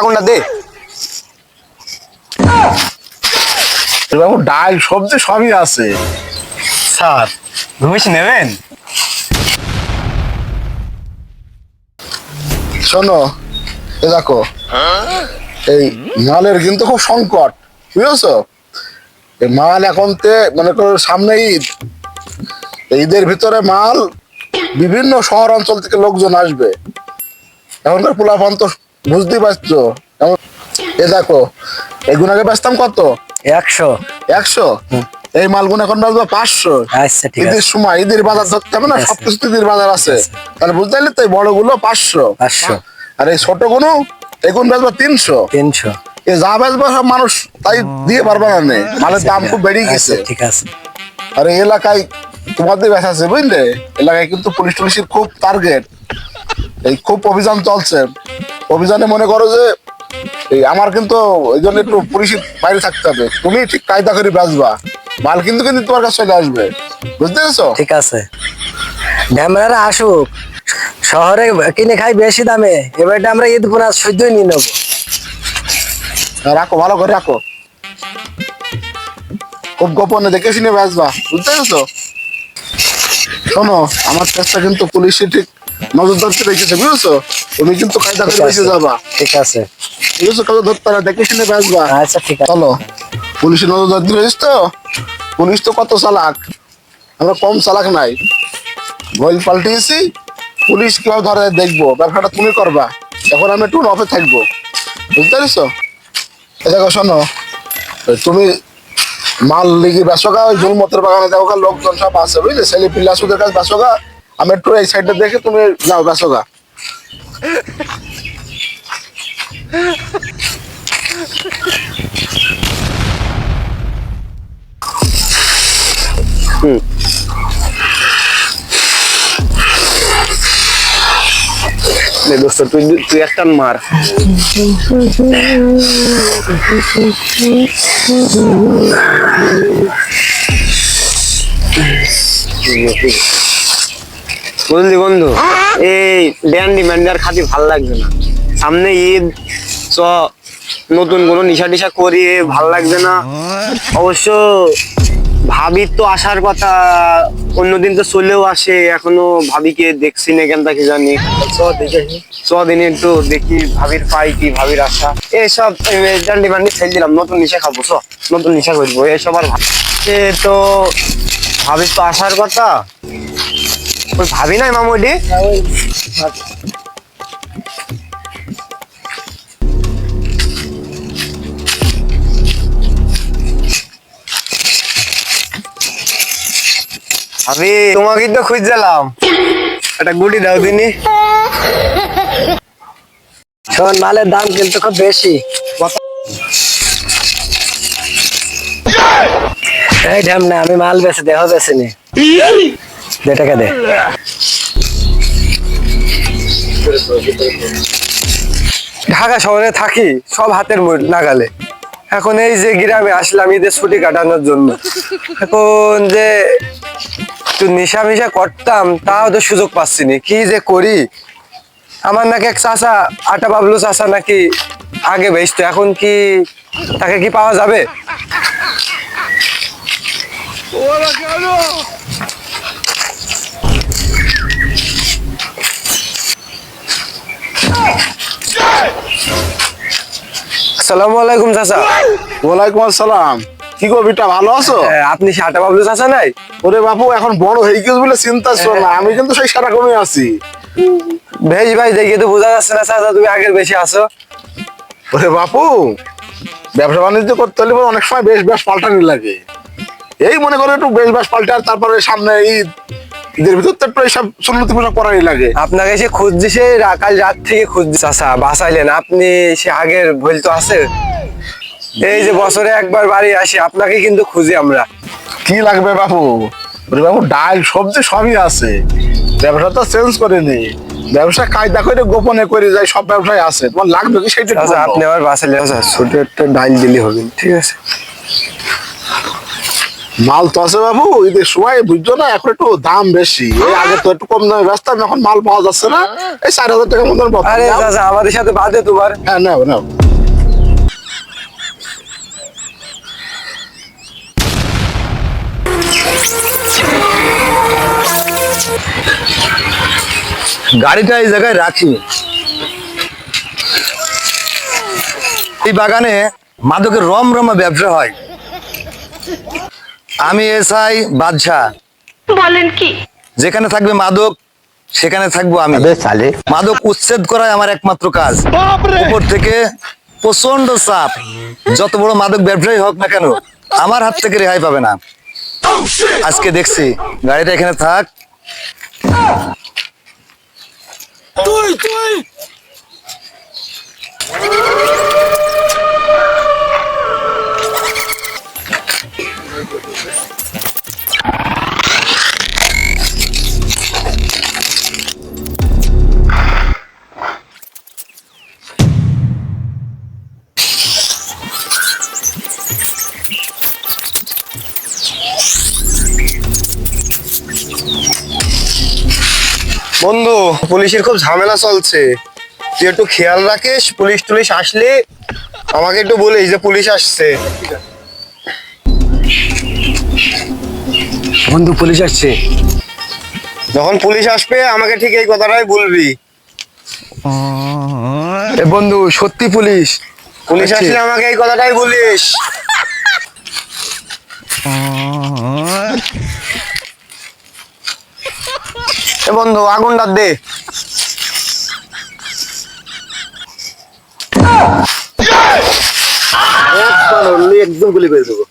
আগুনটা দে। বাবু ডাল সবজি সবই আছে। স্যার ঘুমিয়ে নেবেন? শোনো, এ দেখো, এই মালের কিন্তু খুব সংকট, বুঝেছো? এই মাল এখন মনে করো সামনে ঈদ, ঈদের ভিতরে মাল বিভিন্ন শহর অঞ্চল থেকে লোকজন আসবে। এখনকার পোলাপান তো বুঝতেই পারছো। এ দেখো, এগুনাকে বেচতাম কত? 100। 100। এই মালগুলো এখন বেচবো 500। আচ্ছা ঠিক ঈদের আছে। সময় ঈদের বাজার ধরতে হবে না, ঠিক আছে। সবকিছু ঈদের বাজার আছে। তাহলে বুঝতে পারলি তো, এই বড়গুলো 500। 500। আর এই ছোট গুলো এগুন বেচবো 300। 300। এ যা বেচবো সব মানুষ তাই দিয়ে পারবে না, মালের দাম খুব বেড়ে গেছে। ঠিক আছে। আর এই এলাকায় তোমাদের বেচা আছে, বুঝলে? এলাকায় কিন্তু পুলিশ টুলিশের খুব টার্গেট, এই খুব অভিযান চলছে। অভিযানে মনে করো যে এই আমার কিন্তু ওই জন্য একটু পুলিশের বাইরে থাকতে হবে। তুমি ঠিক কায়দা করে বেচবা, মাল কিন্তু কিন্তু তোমার কাছে চলে আসবে, বুঝতে পেরেছো? ঠিক আছে, ঢ্যামরারা আসুক, শহরে কিনে খাই বেশি দামে, এবারটা আমরা ঈদ বোনাস সহ্যই নিয়ে নেবো। রাখো, ভালো করে রাখো, খুব গোপনে দেখে শুনে বেচবা, বুঝতে পেরেছো? শোনো, আমার চেষ্টা কিন্তু পুলিশে ঠিক নজরদারিতে রেখেছে, বুঝেছো? তুমি কিন্তু কায়দা করে বেঁচে যাবা, ঠিক আছে। বুঝেছো? কাজে ধরতে না, দেখে শুনে বেচবা। আচ্ছা ঠিক আছে। চলো, পুলিশের নজরদারি রয়েছে তো। পুলিশ তো কত চালাক, আমরা কম চালাক নাই। গোল পাল্টিয়েছি, পুলিশ কিভাবে ধরে দেখবো। ব্যবসাটা তুমি করবা, এখন আমি একটু অফে থাকবো, বুঝতে পেরেছো? দেখো শোনো, তুমি মাল লিগি বেসোগা, ওই জুলমতের বাগানে দেখো লোকজন সব আছে, বুঝলে? ছেলে পিল্লা সুদের কাছে বেসোগা, আমি একটু এই সাইডে দেখে তুমি যাও বেসোগা। দোস্ত তুই তুই একটা মার। বুঝলি বন্ধু, এই ড্যান্ডি ম্যান্ডার খাতি ভাল লাগবে না। সামনে ঈদ, চ নতুন কোনো নিশা টিশা করি, ভাল লাগবে না। অবশ্য ভাবির তো আসার কথা, অন্যদিন তো চলেও আসে, এখনো ভাবিকে দেখছি না কেন তাকে জানি। চ দিনে একটু দেখি ভাবির পাই কি, ভাবির আশা। এইসব ড্যান্ডি ম্যান্ডি ছেড়ে দিলাম, নতুন নিশা খাবো, চ নতুন নিশা করবো। এইসব আর তো ভাবির তো আসার কথা, ওই ভাবি নাই মামুডি। ভাবি তোমাকে তো খুঁজছিলাম, একটা গুটি দাও দিনি। শোন, মালের দাম কিন্তু খুব বেশি। এই ঢ্যামনা, আমি মাল বেচে দেহ বেচেনি, দে টাকা দে। ঢাকা শহরে থাকি, সব হাতের নাগালে। এখন এই যে গ্রামে আসলাম ঈদের ছুটি কাটানোর জন্য, এখন যে একটু নেশা মিশা করতাম, তাও তো সুযোগ পাচ্ছি না। কি যে করি, আমার নাকি এক চাচা, আটা বাবলু চাচা নাকি আগে বেচতো, এখন কি তাকে কি পাওয়া যাবে? আসসালামু আলাইকুম চাচা। ওয়ালাইকুম আসসালাম। কি গো বিটা, ভালো আছো? আপনি সে আটা বাবলু চাচা নাই? ওরে বাবু, এখন বড় হয়ে গেছ বলে চিন্তা ছিল না, আমি কিন্তু সেই সারা কমে আছি। ভেজ ভাই দেখে তো বোঝা যাচ্ছে না চাচা তুমি আগের বেশি আছো। ওরে বাপু, ব্যবসা বাণিজ্য করতে হলে অনেক সময় বেশ বেশ পাল্টানি লাগে। এই মনে করো একটু বেশ বেশ পাল্টা, তারপরে সামনে ঈদ, ঈদের ভিতর তো একটু এইসব সুন্নতি পোশাক করারই লাগে। আপনাকে সে খুঁজছি, সে কাল রাত থেকে খুঁজছি চাচা, বাঁচাইলেন আপনি। সে আগের ভুল তো আছে, এই যে বছরে একবার বাড়ি আসি, আপনাকে কিন্তু খুঁজি আমরা। কি লাগবে বাবু? ওরে বাবু, ডাল সবজি সবই আছে, ব্যবসা তো চেঞ্জ করেনি। ব্যবসা কায়দা করে গোপনে করে যায়, সব ব্যবসায় আছে। তোমার লাগবে কি সেটা চাচা আপনি আবার বাঁচাইলেন, ছোট একটা ডাল দিলে হবে, ঠিক আছে? মাল তো আছে বাবু, ঈদের সময় বুঝছো না, এখন একটু দাম বেশি। এই আগে তো একটু কম দামে ব্যস্ত, এখন মাল পাওয়া যাচ্ছে না। এই 4,000 টাকার মতন আরে চাচা আমাদের সাথে বাদে তোমার। হ্যাঁ নাও নাও। গাড়িটা এই জায়গায় রাখি। এই বাগানে মাদকের রমরমা ব্যবসা হয়। আমি এসআই বাদশাহ। বলেন কি? যেখানে থাকবে মাদক সেখানে থাকবো আমি। মাদক উচ্ছেদ করাই আমার একমাত্র কাজ। উপর থেকে প্রচন্ড চাপ, যত বড় মাদক ব্যবসায়ী হোক না কেন আমার হাত থেকে রেহাই পাবে না। আজকে দেখছি গাড়িটা এখানে থাক। বন্ধু, পুলিশের খুব ঝামেলা চলছে, তুই একটু খেয়াল রাখিস। পুলিশ টুলিশ আসলে আমাকে একটু বলিস যে পুলিশ আসছে। বন্ধু পুলিশ আসছে। যখন পুলিশ আসবে আমাকে ঠিক এই কথাটাই বলবি। এ বন্ধু সত্যি পুলিশ। পুলিশ আসলে আমাকে এই কথাটাই বলিস। এ বন্ধু, আগুনটা দে। একদম গুলি করে দেবো।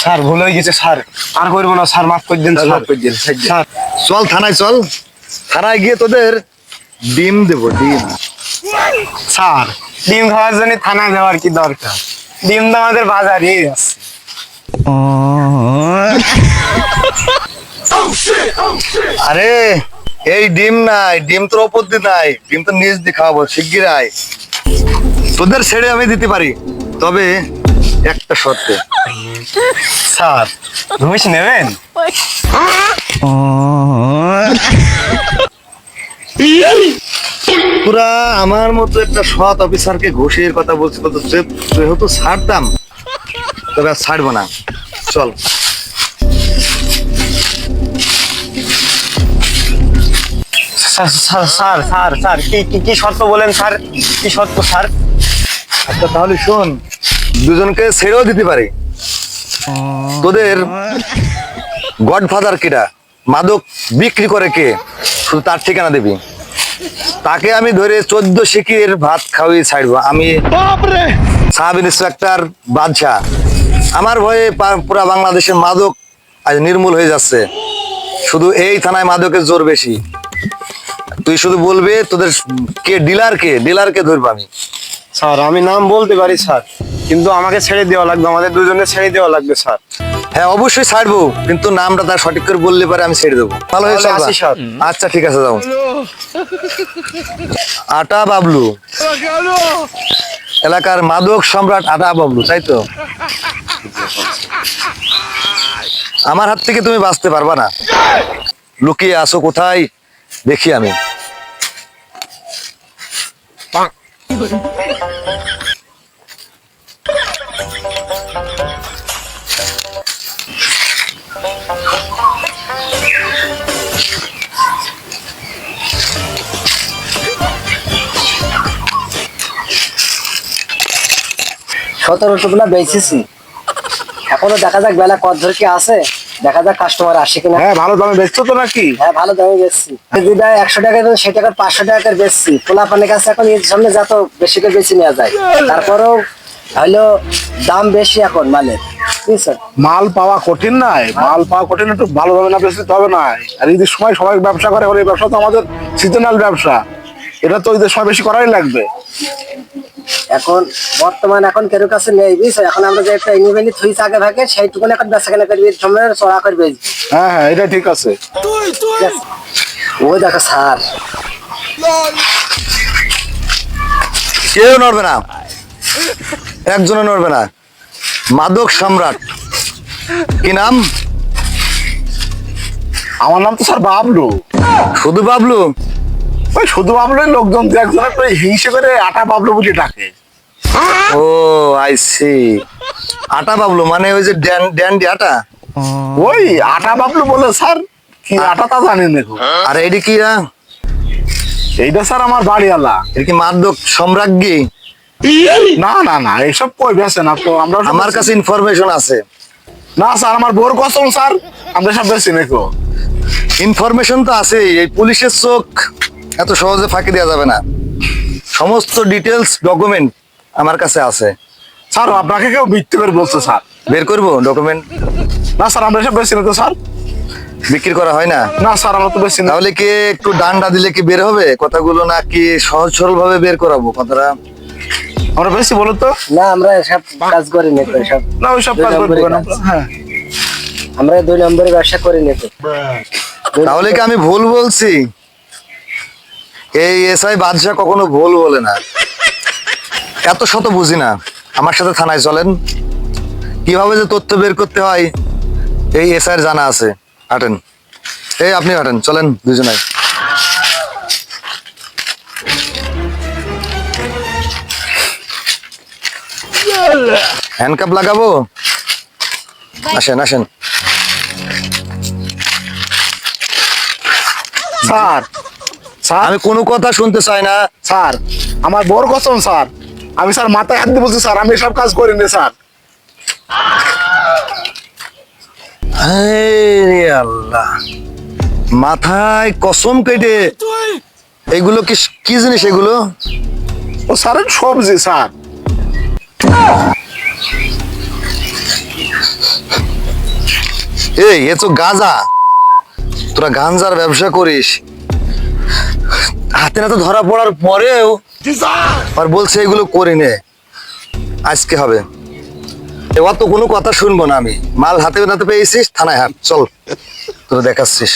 স্যার ভুল হয়ে গেছে স্যার, আর করবো না স্যার, মাফ করে দিন স্যার। স্যার চল থানায়, চল থানায় গিয়ে তোদের ডিম দেবো, ডিম। স্যার, ডিম খাওয়ার জন্য থানায় যাওয়ার কি দরকার? ডিম তো আমাদের বাজারে আছে। আরে এই ডিম নাই, ডিম তোর ওপর দিয়ে নাই, ডিম তো নিচ দিয়ে খাওয়াবো। শিগগির আয়, তোদের ছেড়ে আমি দিতে পারি, তবে একটা শর্তে। স্যার ঘুষ নেবেন? তোরা আমার মতো একটা সৎ অফিসারকে ঘুষের কথা বলছি, তো যেহেতু ছাড়তাম, তবে আর ছাড়বো না। চল। Sir sir sir sir sir কি শর্ত বলেন স্যার? কি শর্ত স্যার? আচ্ছা তাহলে শোন, দুজনকে ছেড়েও দিতে পারি। তোদের গডফাদার কেডা, মাদক বিক্রি করে কে, শুধু তার ঠিকানা দিবি। তাকে আমি ধরে 14 শিকির ভাত খাওয়িয়ে ছাড়বো। আমি সাব ইন্সপেক্টর বাদশাহ। আমার ভয়ে পুরা বাংলাদেশের মাদক আজ নির্মূল হয়ে যাচ্ছে। শুধু এই থানায় মাদকের জোর বেশি। তুই শুধু বলবি তোদের কে ডিলার, ডিলারকে ধরবো আমি। স্যার আমি নাম বলতে পারি স্যার, কিন্তু আমাকে ছেড়ে দেওয়া লাগবে, আমাদের দুজনে ছেড়ে দেওয়া লাগবে স্যার। হ্যাঁ অবশ্যই ছাড়বো, কিন্তু নামটা তার সঠিক করে বললে পারে আমি ছেড়ে দেবো। ভালো হয়েছে। তাহলে আসি স্যার। আচ্ছা ঠিক আছে, যাও। আটা বাবলু, এলাকার মাদক সম্রাট আটা বাবলু, তাই তো? আমার হাত থেকে তুমি বাঁচতে পারবা না। লুকিয়ে আসো কোথায় দেখি আমি। সতেরো টুকলা বেচেছি, এখনো দেখা যাক বেলা কত ধর কি আছে, দেখা যাক কাস্টমার আসে কিনা। হ্যাঁ ভালো দামে বেচছো তো নাকি? হ্যাঁ ভালো দামে বেচছি। যেটা 100 টাকা দেন সেই টাকার 500 টাকা করে বেচছি। পোলাপানের কাছে এখন এর সামনে যত বেশি করে বেশি নেওয়া যায়, তারপরেও হলো দাম বেশি এখন মালের, বুঝছেন? মাল পাওয়া কঠিন নাই, মাল পাওয়া কঠিন, একটু ভালো দামে না বেচলে তো হবে না। আর ঈদের সময় সবাই ব্যবসা করে, এই ব্যবসা তো আমাদের সিজনাল ব্যবসা। এটা তো ওই সময় বেশি করাই লাগবে। এখন বর্তমান এখন কেউ কাছে নেই বুঝছো, এখন আমরা যে একটা ইনিভেলি থুই আগে ভাগে সেইটুকু এখন বেচা কেনা করবি, সময় চড়া করে বেচবি। হ্যাঁ হ্যাঁ, এটা ঠিক আছে। ঠিক আছে? ওই দেখো স্যার, কেউ নড়বে না, একজনও নড়বে না। মাদক সম্রাট, কি নাম? আমার নাম তো স্যার বাবলু। শুধু বাবলু? ওই শুধু বাবলু, লোকজন দু একজন একটু হিংসে করে আটা বাবলু বলে ডাকে। ও আই সি। আটা বাবলু মানে ওই যে ড্যান্ডি আটা? ওই আটা বাবলু বলে স্যার, কি আটা তা জানি না। আর এইটি কি? এইটা স্যার আমার বাড়িওয়ালা। এটা কি মাদক সম্রাজ্ঞী? না না না, এইসব কই বেছে না তো আমরা। আমার কাছে ইনফরমেশন আছে। না স্যার, আমার বোর কসম স্যার, আমরা সব বেশি নাকো। ইনফরমেশন তো আছে, এই পুলিশের চোখ এত সহজে ফাঁকি দেওয়া যাবে না। সমস্ত ডিটেলস ডকুমেন্ট আমার কাছে আছে। স্যার আপনাকে কেউ মিথ্যে করে বলছে স্যার। বের করবো ডকুমেন্ট? না স্যার, আমরা সব বেশি না তো স্যার। বিক্রি করা হয় না? না স্যার, আমরা তো বেশি না। তাহলে কি একটু ডান্ডা দিলে কি বের হবে কথাগুলো, নাকি সহজ সরল ভাবে বের করাবো কথাটা? আমরা বেশি বলো তো। না আমরা এসব কাজ করি না তো, এসব না ওই সব কাজ করবো না আমরা। হ্যাঁ, আমরা 2 নম্বরের ব্যবসা করি না তো। তাহলে কি আমি ভুল বলছি? এই এসআই বাদশা কখনো ভুল বলে না। এত শত বুঝি না, আমার সাথে থানায় চলেন। কিভাবে যে তথ্য বের করতে হয় এই এসআইয়ের জানা আছে। হাঁটেন, এই আপনি হাঁটেন, চলেন দুজনে। হ্যান্ডকাপ লাগাবো? আসেন আসেন। স্যার স্যার আমি কোনো কথা শুনতে চাই না। স্যার, আমার বোর কসম স্যার, আমি স্যার মাথায় হাত দিয়ে বলছি স্যার, আমি এসব কাজ করি না স্যার। আরে আল্লাহ, মাথায় কসম কেটে? এগুলো কি কি জিনিস এগুলো? ও স্যার সবজি স্যার। এই এ তো গাঁজা। তোরা গাঞ্জার ব্যবসা করিস, হাতে নাতে ধরা পড়ার পরেও আর বলছে এগুলো করি নে। আজকে হবে, এবার তো কোনো কথা শুনবো না আমি। মাল হাতে নাতে পেয়েছিস, থানায় হাট, চল তোরা দেখাচ্ছিস।